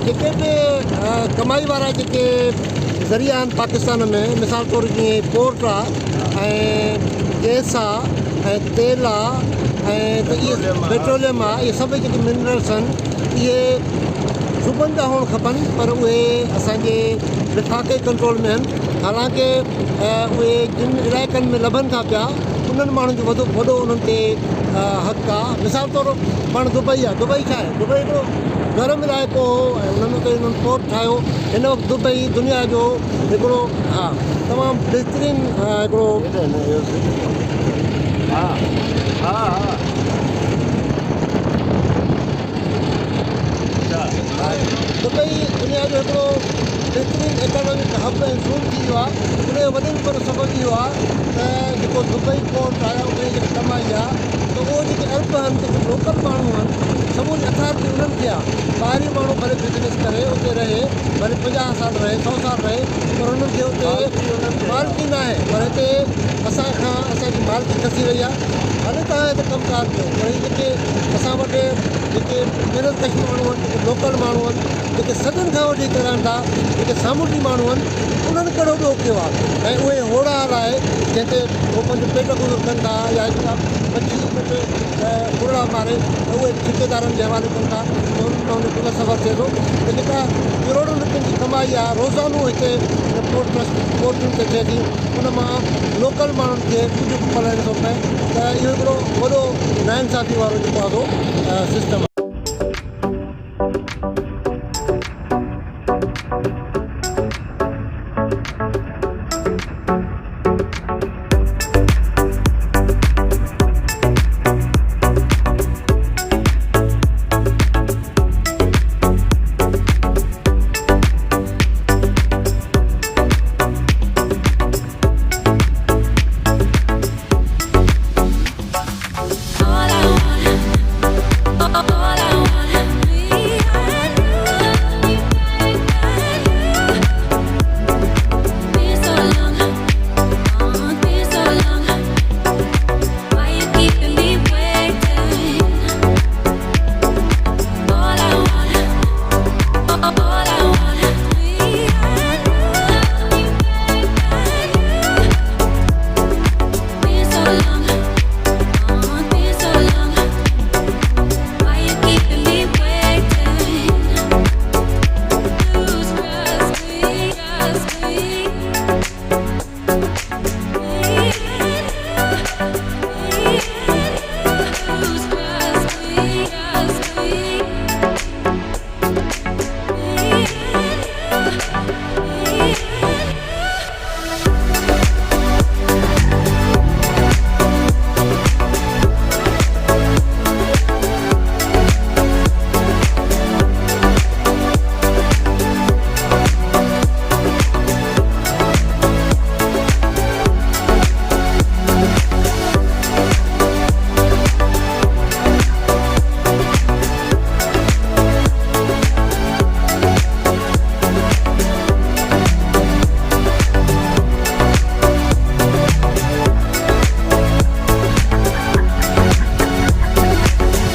जेके बि कमाई वारा जेके ज़रिया आहिनि पाकिस्तान में, मिसाल तौरु जीअं पोर्ट आहे ऐं गैस आहे ऐं तेल आहे ऐं त इहे पेट्रोलियम आहे, इहे सभई जेके मिनरल्स आहिनि इहे सूबनि जा हुअणु खपनि, पर उहे असांजे विफ़ाक़े कंट्रोल में आहिनि। हालांकि उहे जिन इलाइक़नि में लभनि था पिया उन्हनि माण्हुनि जो वॾो उन्हनि ते हक़ु आहे। मिसाल तौरु पाण दुबई आहे, दुबई छा आहे? दुबई हिकिड़ो गरम इलाइक़ो हो ऐं उन्हनि ते उन्हनि पोर्ट ठाहियो। हिन वक़्तु दुबई दुनिया जो हिकिड़ो तमामु बहितरीनु हिकिड़ो दुबई दुनिया जो हिकिड़ो बहितरीनु इकोनॉमिक हब ऐं ज़ोन थी वियो आहे। उन जो वॾे में वॾो सबबु इहो आहे त जेको दुबई पोर्ट आहे उन जी जेकी कमाई आहे त उहो जेके अरब आहिनि, जेके लोकल माण्हू आहिनि, समूरी अथॉरिटी उन्हनि खे आहे। ॿाहिरीं माण्हू भले बिज़नेस करे उते रहे, भले 50 साल रहे, 100 साल रहे, पर हुननि खे उते मालिकी न आहे। पर हिते असांखां असांजी मालिकी खसी वई आहे। हाणे तव्हां हिते कमकार कयो, पर हीअ जेके असां वटि जेके महिनत कश माण्हू आहिनि, जेके लोकल माण्हू आहिनि, जेके सदियुनि खां वठी रहनि था, जेके सामूंडी माण्हू आहिनि, उन्हनि कहिड़ो ॿियो कयो आहे। ऐं उहे होड़ा हलाए जंहिंते उहे पंहिंजो पेट गुज़र कनि था या मच्छी पेट फुड़ा मारे उहे ठेकेदारनि जे हवाले कनि था, उन्हनि जो सफ़र थिए थो। त जेका करोड़नि रुपयनि जी कमाई आहे रोज़ानो हिते पोर्टुनि ते थिए थी, उन मां लोकल माण्हुनि खे कुझु पलाइणो थो पए। त इहो हिकिड़ो वॾो नाइंसाफ़ी वारो जेको आहे सिस्टम आहे।